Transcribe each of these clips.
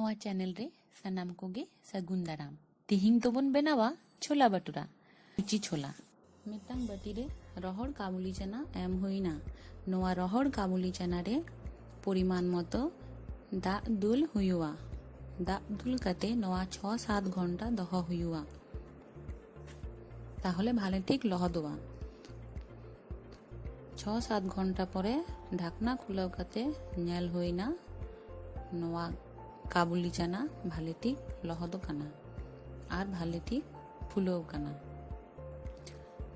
नवा चैनल रे सनाम कोगे सगुन दाराम। तिहिंग तो बन बनावा छोला बटुरा रुचि छोला। मिटांग बाटी रे रहड़ काबुली चना एम हुईना। नवा रहड़ काबुली चना रे परिमाण मतो दाग दुल हुयुआ। दाग दुल कते नवा 6-7 घंटा दह हुयुआ। ताहले भाले ठीक लहदोआ। 6-7 घंटा परे ढाकना खुलाव कते नेल हुईना। नवा काबुली चना भाले ठीक लहदो काना और भाले ठीक फुलो काना।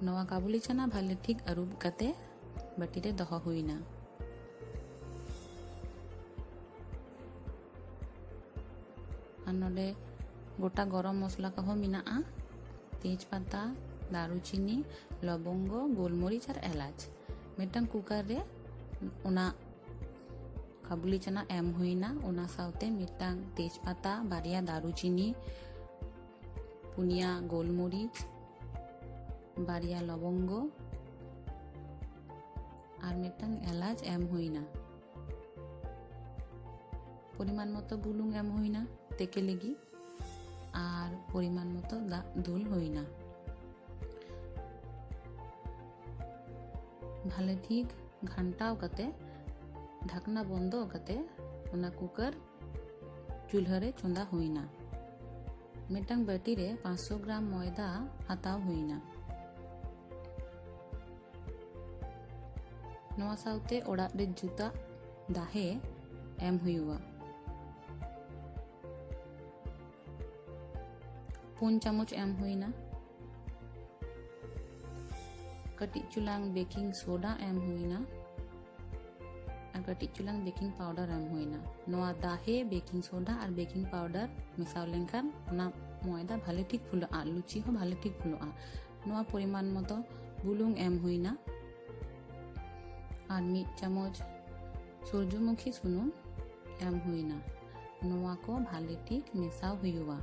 नवा काबुली चना भाले ठीक अरुब कते बाटी रे दह हुईना। नोडे गोटा गरम मसला कहो मिनाआ। तेज पत्ता, दारुचीनी, लवंग, गोलमरीच और एलाच। मिटांग कुकर रे उना काबुली चना एम हुईना। उना साउते मिटांग तेज पत्ता, बारिया दारुचीनी, पुनिया गोलमरीच, बारिया लवंग और मिटांग एलाच एम हुईना। परिमाण मतो बुलुंग एम हुईना तेके लेगी और परिमाण मतो दाग दुल हुईना। भाले ठीक घंटाव कते ढाकना बंदो कते उना कुकर चूल्हा रे चुंदा हुईना। मिटांग बाटी रे 500 ग्राम मैदा हाताव हुईना। नवा साउते ओड़ा रे जुता दाहे एम हुयुआ। 4 चामच एम हुईना। कटी चुलांग बेकिंग सोडा एम हुईना और कटी चुलांग बेकिंग पाउडर एम हुईना। नवा दाहे बेकिंग सोडा और बेकिंग पाउडर मिसाव लेनखान ना मैदा भाले ठीक फुलोआ। लुची हो भाले ठीक फुलोआ। नवा परिमाण मतो बुलुंग एम हुईना और 1 चामच सूरजमुखी सुनुम एम हुईना। नवा को भाले ठीक मिसाव हुयुआ।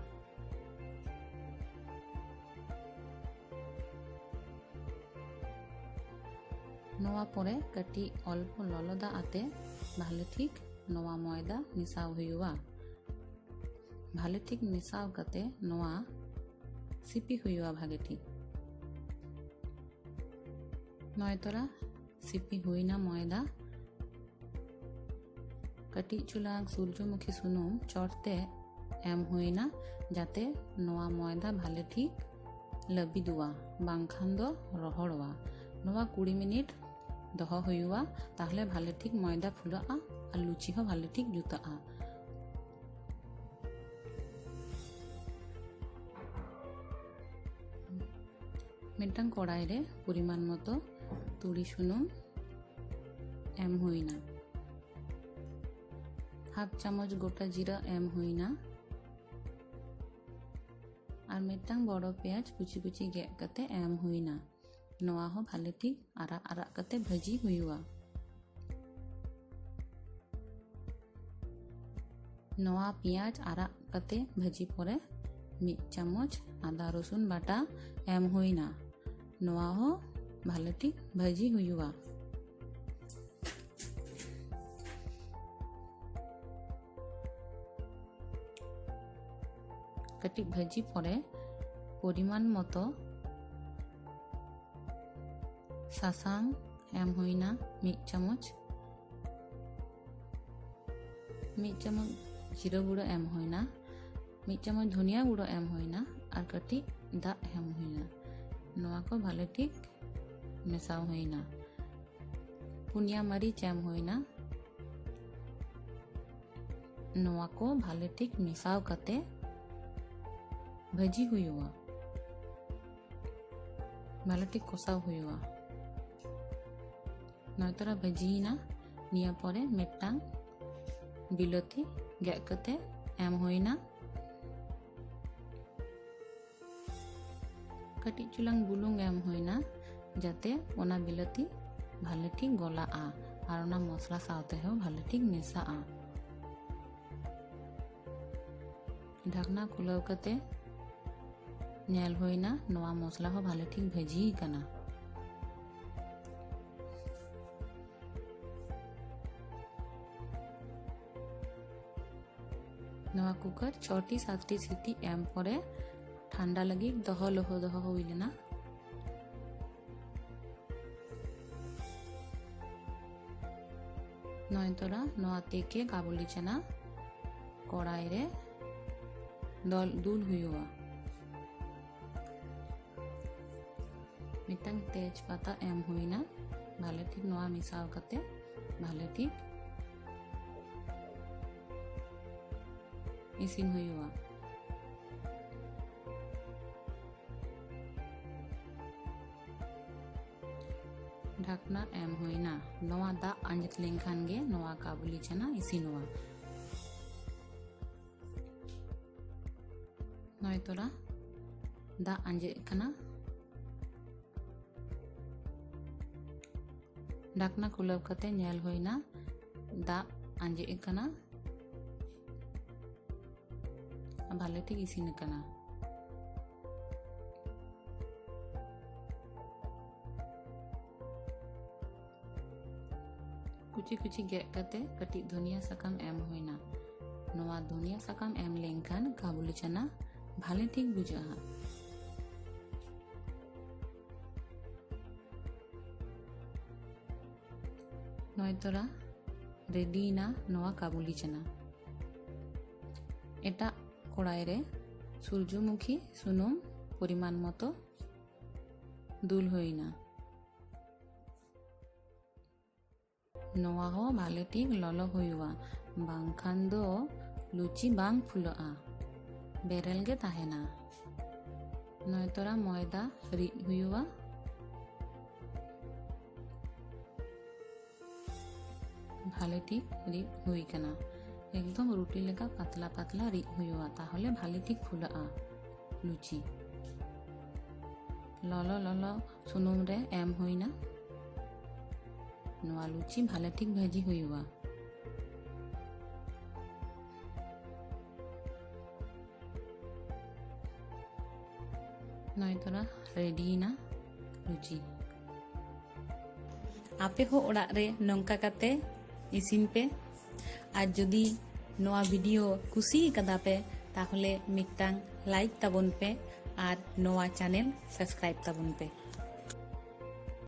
नवा परे कटी अल्प ललदा आते भाले ठीक नवा मैदा मिसाव हुयुआ। भाले ठीक मिसाव कते नवा सिपी हुयुआ भागे ठीक। नयतरा सिपी हुईना मैदा। कटी चुलांग सूरजमुखी सुनुम चढ़ते एम हुईना जाते नवा मैदा भाले ठीक लबिदुआ बांखान दो रहड़वा। नवा 20 मिनिट दह हुयुआ। ताहले भाले ठीक मैदा फुलाआ और लुची हो भाले ठीक जुताआ। मिटांग कड़ाई रे परिमाण मतो तुड़ी सुनुम एम हुईना। हाफ चामच गोटा जीरा एम हुईना और मिटांग बड़ो पेंयाज कुची कुची गेद कते एम हुईना। नवा हो भाले ठीक आराग आराग कते भाजी हुयुआ। नवा पेंयाज आराग कते भाजी परे 1 चामच आदा रसुन बाटा एम हुईना। नवा हो भाले ठीक भाजी हुयुआ। कटी भाजी परे परिमाण मतो सासांग एम हुईना 1 चामच। 1 चामच जीरा गुड़ो एम हुईना। 1 चामच धनिया गुड़ो एम हुईना और कटी दाग एम हुईना। नवा को भाले ठीक मिसाव हुईना। पुनिया मरीच एम हुईना। नवा को भाले ठीक मिसाव कते भाजी हुयुआ। भाले ठीक कसाव हुयुआ। नयतरा भाजीना निया परे मिटांग बिलाती गेद कते एम हुईना। कटी चुलांग बुलुंग एम हुईना जाते ओना बिलाती भाले ठीक गलाआ और ओना मसला सावते हो भाले ठीक मिसाआ। ढाकना खुलाव कते नेल हुईना नवा मसला हो भाले ठीक भाजी काना। नवा नवा कुकर 6-7टी सीटी एम परे ठंडा लगी दोहो हुई लेना। नय तोरा नवा तेके काबुली चना कड़ाई रे दुल हुआ। मिटन तेज पत्ता एम हुईना भाले ठीक नवा मिसाव कते भाले ठीक इसिन हुआ। ढकना एम हुईना नवा दा अंजत लेंखान गे नवा काबुली चना इसिनवा। नय तोरा दा अंजे कना ढकना खुलव कते नेल हुईना दा अंजे कना भाले ठीक इसिन कना। कुची कुची गेट कते कटी धनिया साकाम एम हुईना नवा धनिया साकाम एम लेंखान काबुली चना भाले ठीक बुझा। नय तोरा रेडी ना नवा काबुली चना एटा कड़ाई रे सूर्यमुखी सुनुम परिमाण मतो दुल हुईना। नवा हो भाले ठीक ललो हुआ बांखान दो लुची बांग फुलआ बेरेल गे ताहेना। नय तोरा मयदा रिद हुआ भाले ठीक रिद हुई कना एकदम रुटी लेका पतला पतला रिद हुआ ताहले भाले ठीक फुलआ लुची। ललो ललो सुनुम रे एम हुईना नवा लुची भाले ठीक भाजी हुआ। नय तोरा रेडी ना लुची। आपे हो ओड़ा रे नौका काते इसिन पे और जदि नवा वीडियो कुसी कदा पे ताहले मिटांग लाइक ताबन पे और नवा चैनल सब्सक्राइब ताबन पे।